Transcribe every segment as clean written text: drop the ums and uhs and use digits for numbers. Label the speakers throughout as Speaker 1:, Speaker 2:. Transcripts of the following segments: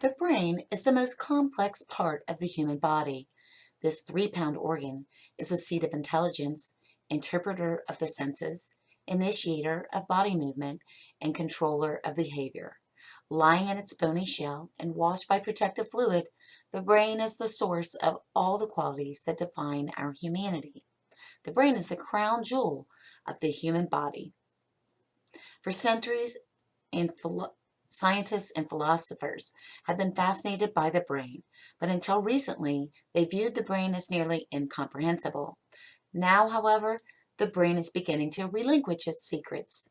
Speaker 1: The brain is the most complex part of the human body. This 3-pound organ is the seat of intelligence, interpreter of the senses, initiator of body movement, and controller of behavior. Lying in its bony shell and washed by protective fluid, the brain is the source of all the qualities that define our humanity. The brain is the crown jewel of the human body. For centuries, scientists and philosophers have been fascinated by the brain, but until recently, they viewed the brain as nearly incomprehensible. Now, however, the brain is beginning to relinquish its secrets.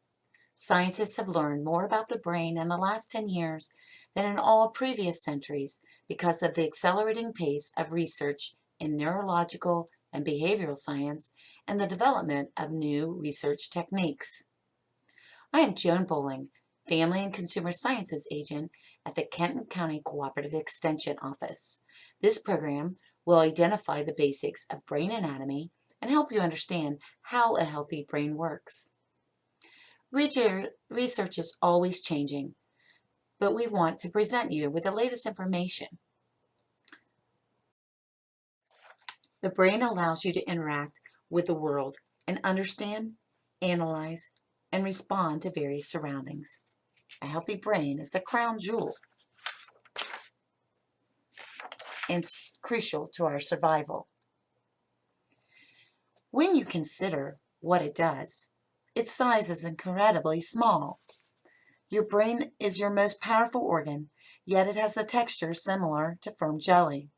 Speaker 1: Scientists have learned more about the brain in the last 10 years than in all previous centuries because of the accelerating pace of research in neurological and behavioral science and the development of new research techniques. I am Joan Bowling, Family and Consumer Sciences Agent at the Kenton County Cooperative Extension Office. This program will identify the basics of brain anatomy and help you understand how a healthy brain works. Research is always changing, but we want to present you with the latest information. The brain allows you to interact with the world and understand, analyze, and respond to various surroundings. A healthy brain is the crown jewel and crucial to our survival. When you consider what it does, its size is incredibly small. Your brain is your most powerful organ, yet it has the texture similar to firm jelly.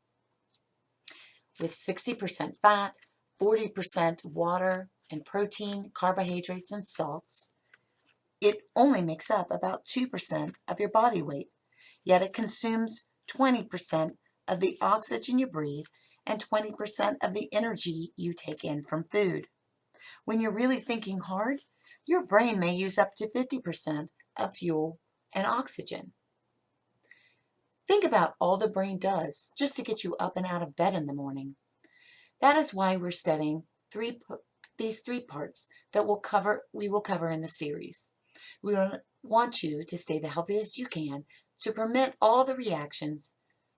Speaker 1: With 60% fat, 40% water and protein, carbohydrates, and salts, it only makes up about 2% of your body weight, yet it consumes 20% of the oxygen you breathe and 20% of the energy you take in from food. When you're really thinking hard, your brain may use up to 50% of fuel and oxygen. Think about all the brain does just to get you up and out of bed in the morning. That is why we're studying these three parts that we will cover in the series. We want you to stay the healthiest you can to permit all the reactions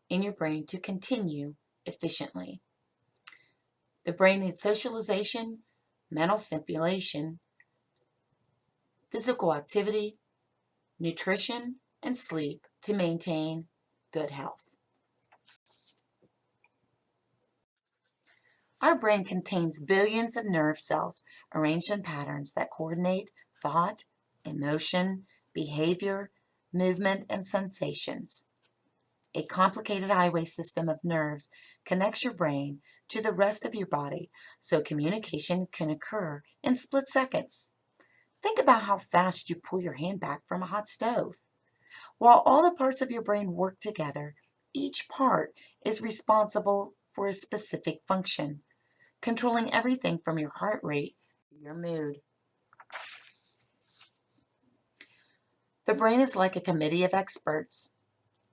Speaker 1: in your brain to continue efficiently. The brain needs socialization, mental stimulation, physical activity, nutrition, and sleep to maintain good health. Our brain contains billions of nerve cells arranged in patterns that coordinate thought, emotion, behavior, movement, and sensations. A complicated highway system of nerves connects your brain to the rest of your body so communication can occur in split seconds. Think about how fast you pull your hand back from a hot stove. While all the parts of your brain work together, each part is responsible for a specific function, controlling everything from your heart rate to your mood. The brain is like a committee of experts.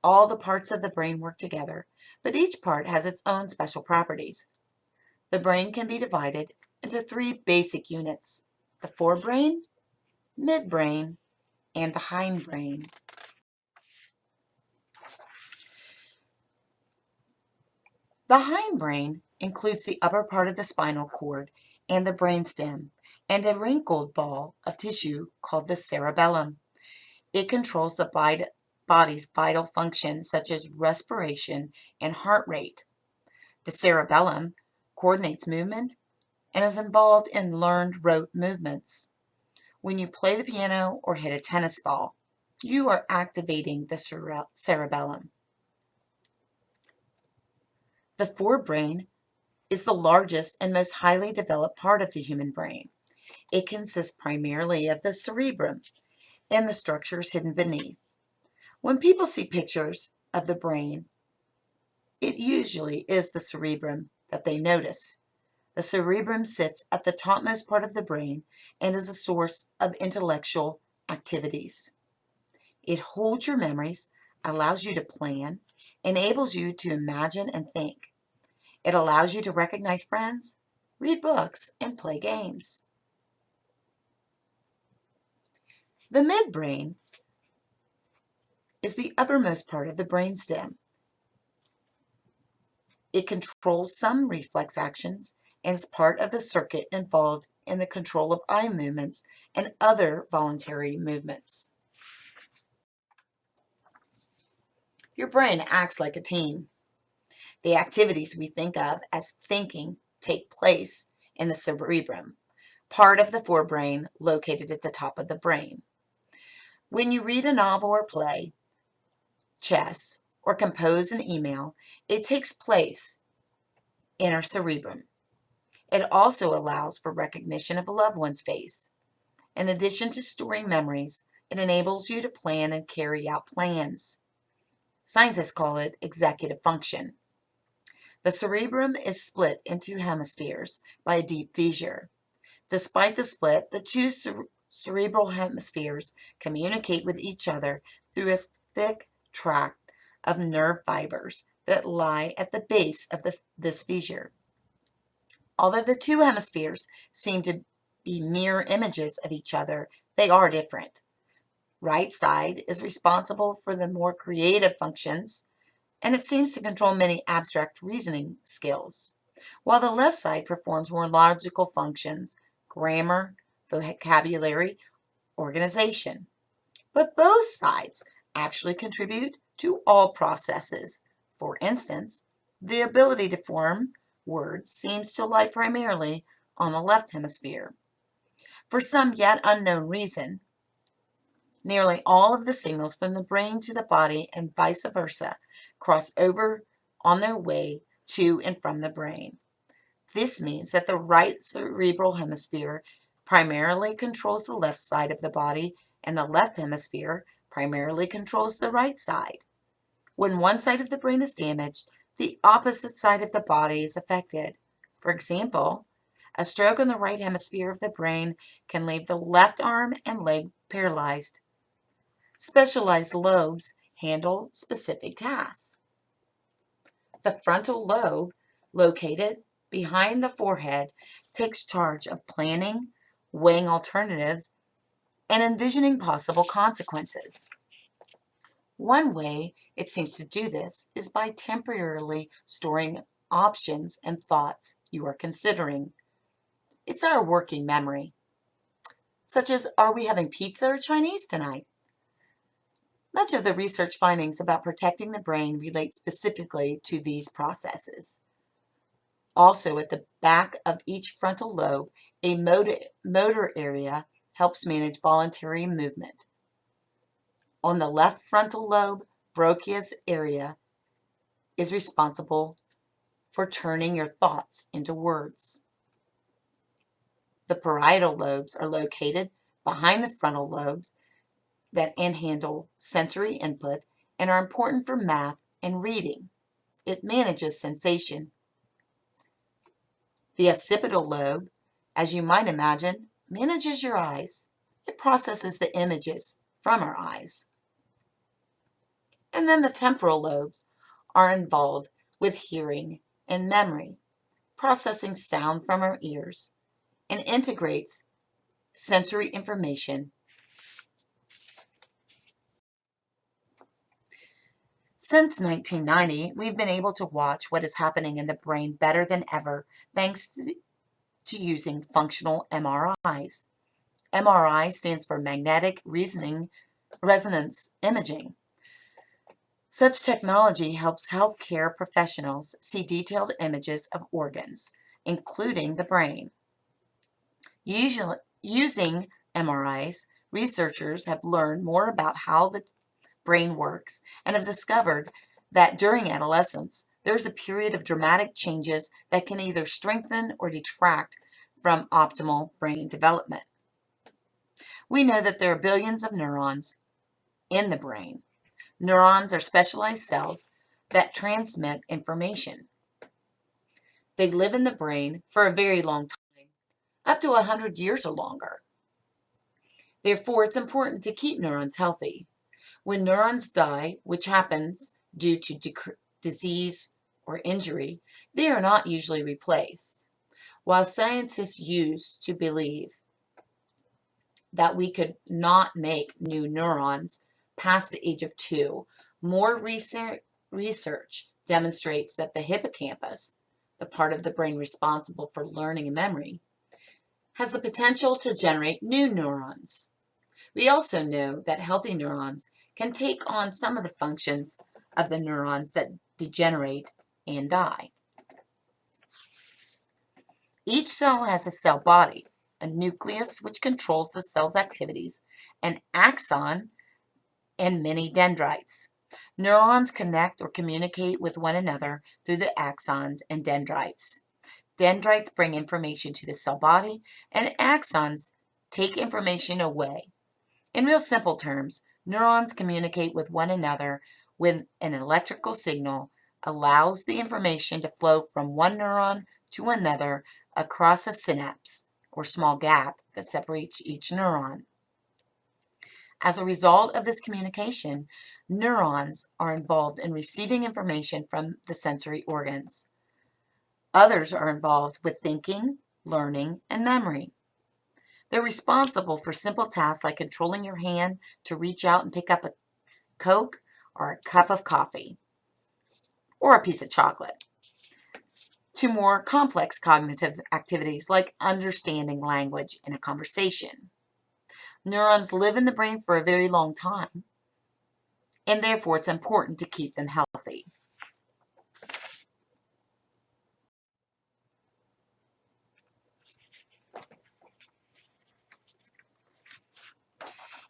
Speaker 1: All the parts of the brain work together, but each part has its own special properties. The brain can be divided into 3 basic units: the forebrain, midbrain, and the hindbrain. The hindbrain includes the upper part of the spinal cord and the brainstem, and a wrinkled ball of tissue called the cerebellum. It controls the body's vital functions such as respiration and heart rate. The cerebellum coordinates movement and is involved in learned rote movements. When you play the piano or hit a tennis ball, you are activating the cerebellum. The forebrain is the largest and most highly developed part of the human brain. It consists primarily of the cerebrum and the structures hidden beneath. When people see pictures of the brain, it usually is the cerebrum that they notice. The cerebrum sits at the topmost part of the brain and is a source of intellectual activities. It holds your memories, allows you to plan, enables you to imagine and think. It allows you to recognize friends, read books, and play games. The midbrain is the uppermost part of the brainstem. It controls some reflex actions and is part of the circuit involved in the control of eye movements and other voluntary movements. Your brain acts like a team. The activities we think of as thinking take place in the cerebrum, part of the forebrain located at the top of the brain. When you read a novel or play, chess, or compose an email, it takes place in our cerebrum. It also allows for recognition of a loved one's face. In addition to storing memories, it enables you to plan and carry out plans. Scientists call it executive function. The cerebrum is split into hemispheres by a deep fissure. Despite the split, the two cerebral hemispheres communicate with each other through a thick tract of nerve fibers that lie at the base of this fissure. Although the two hemispheres seem to be mirror images of each other, they are different. Right side is responsible for the more creative functions, and it seems to control many abstract reasoning skills, while the left side performs more logical functions, grammar, vocabulary, organization. But both sides actually contribute to all processes. For instance, the ability to form words seems to lie primarily on the left hemisphere. For some yet unknown reason, nearly all of the signals from the brain to the body and vice versa cross over on their way to and from the brain. This means that the right cerebral hemisphere primarily controls the left side of the body, and the left hemisphere primarily controls the right side. When one side of the brain is damaged, the opposite side of the body is affected. For example, a stroke on the right hemisphere of the brain can leave the left arm and leg paralyzed. Specialized lobes handle specific tasks. The frontal lobe, located behind the forehead, takes charge of planning, weighing alternatives, and envisioning possible consequences. One way it seems to do this is by temporarily storing options and thoughts you are considering. It's our working memory, such as, are we having pizza or Chinese tonight? Much of the research findings about protecting the brain relate specifically to these processes. Also, at the back of each frontal lobe, a motor area helps manage voluntary movement. On the left frontal lobe, Broca's area is responsible for turning your thoughts into words. The parietal lobes are located behind the frontal lobes and handle sensory input and are important for math and reading. It manages sensation. The occipital lobe, as you might imagine, manages your eyes. It processes the images from our eyes. And then the temporal lobes are involved with hearing and memory, processing sound from our ears, and integrates sensory information. Since 1990, we've been able to watch what is happening in the brain better than ever thanks to using functional MRIs. MRI stands for magnetic resonance imaging. Such technology helps healthcare professionals see detailed images of organs, including the brain. Using MRIs, researchers have learned more about how the brain works and have discovered that during adolescence, there's a period of dramatic changes that can either strengthen or detract from optimal brain development. We know that there are billions of neurons in the brain. Neurons are specialized cells that transmit information. They live in the brain for a very long time, up to 100 years or longer. Therefore, it's important to keep neurons healthy. When neurons die, which happens due to disease or injury, they are not usually replaced. While scientists used to believe that we could not make new neurons past the age of 2. More research demonstrates that the hippocampus, the part of the brain responsible for learning and memory, has the potential to generate new neurons. We also know that healthy neurons can take on some of the functions of the neurons that degenerate and die. Each cell has a cell body, a nucleus which controls the cell's activities, an axon, and many dendrites. Neurons connect or communicate with one another through the axons and dendrites. Dendrites bring information to the cell body, and axons take information away. In real simple terms, neurons communicate with one another when an electrical signal allows the information to flow from one neuron to another across a synapse, or small gap that separates each neuron. As a result of this communication, neurons are involved in receiving information from the sensory organs. Others are involved with thinking, learning, and memory. They're responsible for simple tasks like controlling your hand to reach out and pick up a Coke or a cup of coffee or a piece of chocolate, to more complex cognitive activities like understanding language in a conversation. Neurons live in the brain for a very long time, and therefore it's important to keep them healthy.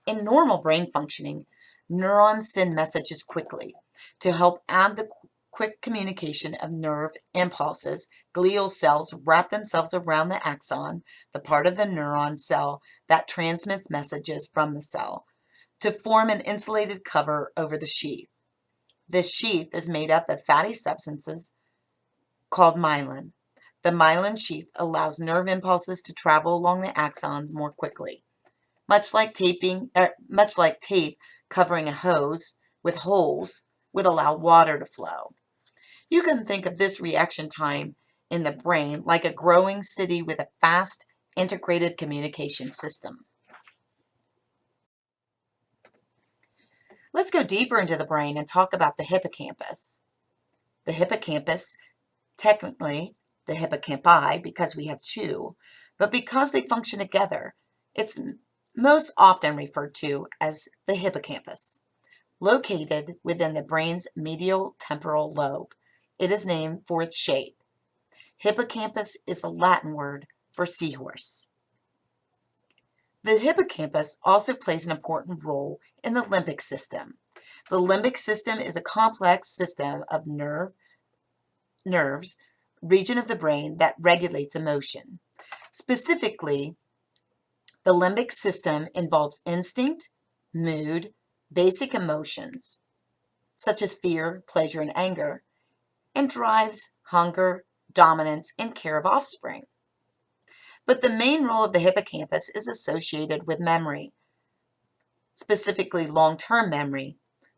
Speaker 1: In normal brain functioning, neurons send messages quickly. To help add the quick communication of nerve impulses, glial cells wrap themselves around the axon, the part of the neuron cell that transmits messages from the cell, to form an insulated cover over the sheath. This sheath is made up of fatty substances called myelin. The myelin sheath allows nerve impulses to travel along the axons more quickly. Much like tape covering a hose with holes would allow water to flow. You can think of this reaction time in the brain like a growing city with a fast, integrated communication system. Let's go deeper into the brain and talk about the hippocampus. The hippocampus, technically the hippocampi because we have 2, but because they function together, it's most often referred to as the hippocampus. Located within the brain's medial temporal lobe, it is named for its shape. Hippocampus is the Latin word for seahorse. The hippocampus also plays an important role in the limbic system. The limbic system is a complex system of nerves, region of the brain that regulates emotion. Specifically, the limbic system involves instinct, mood, basic emotions, such as fear, pleasure, and anger, and drives hunger, dominance, and care of offspring. But the main role of the hippocampus is associated with memory, specifically long-term memory,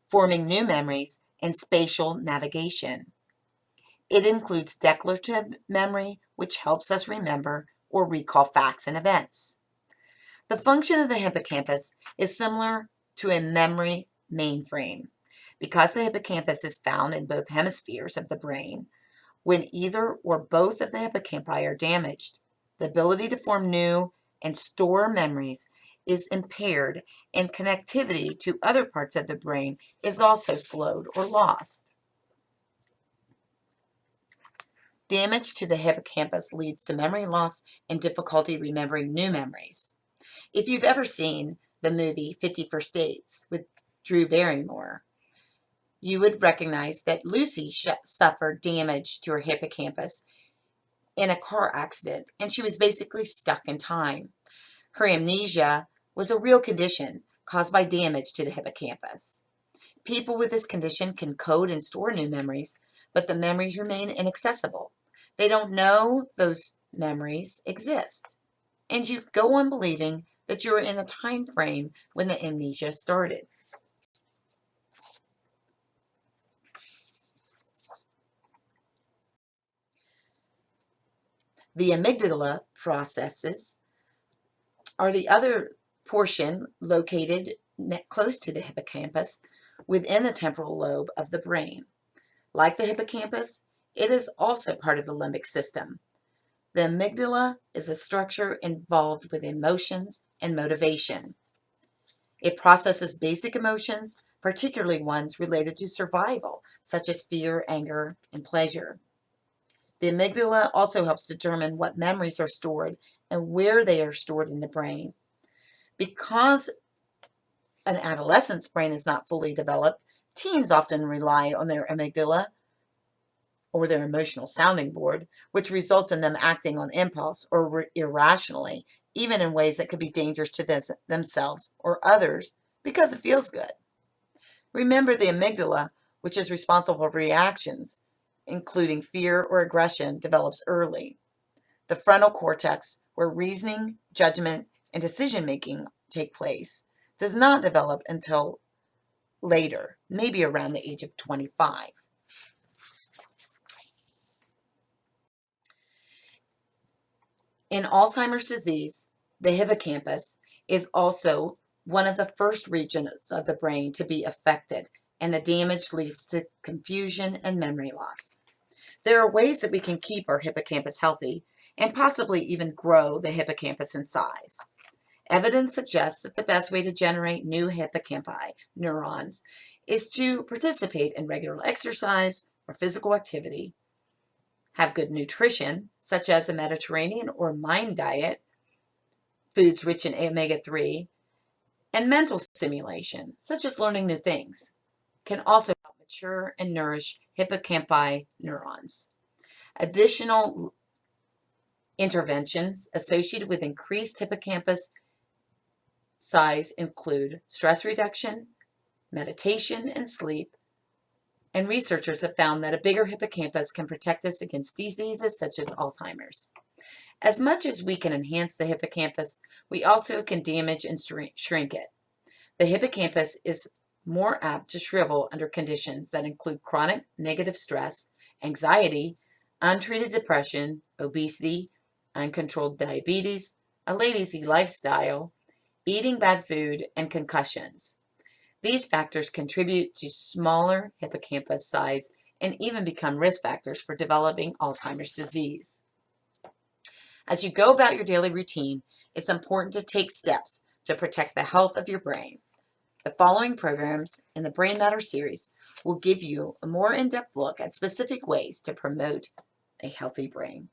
Speaker 1: forming new memories, and spatial navigation. It includes declarative memory, which helps us remember or recall facts and events. The function of the hippocampus is similar to a memory mainframe. Because the hippocampus is found in both hemispheres of the brain, when either or both of the hippocampi are damaged, the ability to form new and store memories is impaired, and connectivity to other parts of the brain is also slowed or lost. Damage to the hippocampus leads to memory loss and difficulty remembering new memories. If you've ever seen the movie 50 First Dates with Drew Barrymore, you would recognize that Lucy suffered damage to her hippocampus in a car accident, and she was basically stuck in time. Her amnesia was a real condition caused by damage to the hippocampus. People with this condition can code and store new memories, but the memories remain inaccessible. They don't know those memories exist, and you go on believing that you're in the time frame when the amnesia started. The amygdala processes are the other portion located close to the hippocampus within the temporal lobe of the brain. Like the hippocampus, it is also part of the limbic system. The amygdala is a structure involved with emotions and motivation. It processes basic emotions, particularly ones related to survival, such as fear, anger, and pleasure. The amygdala also helps determine what memories are stored and where they are stored in the brain. Because an adolescent's brain is not fully developed, teens often rely on their amygdala or their emotional sounding board, which results in them acting on impulse or irrationally, even in ways that could be dangerous to themselves or others because it feels good. Remember, the amygdala, which is responsible for reactions, including fear or aggression, develops early. The frontal cortex, where reasoning, judgment, and decision-making take place, does not develop until later, maybe around the age of 25. In Alzheimer's disease, the hippocampus is also one of the first regions of the brain to be affected, and the damage leads to confusion and memory loss. There are ways that we can keep our hippocampus healthy and possibly even grow the hippocampus in size. Evidence suggests that the best way to generate new hippocampi neurons is to participate in regular exercise or physical activity, have good nutrition, such as a Mediterranean or MIND diet, foods rich in omega-3, and mental stimulation, such as learning new things, can also help mature and nourish hippocampi neurons. Additional interventions associated with increased hippocampus size include stress reduction, meditation, and sleep. And researchers have found that a bigger hippocampus can protect us against diseases such as Alzheimer's. As much as we can enhance the hippocampus, we also can damage and shrink it. The hippocampus is more apt to shrivel under conditions that include chronic negative stress, anxiety, untreated depression, obesity, uncontrolled diabetes, a lazy lifestyle, eating bad food, and concussions. These factors contribute to smaller hippocampus size and even become risk factors for developing Alzheimer's disease. As you go about your daily routine, it's important to take steps to protect the health of your brain. The following programs in the Brain Matter series will give you a more in-depth look at specific ways to promote a healthy brain.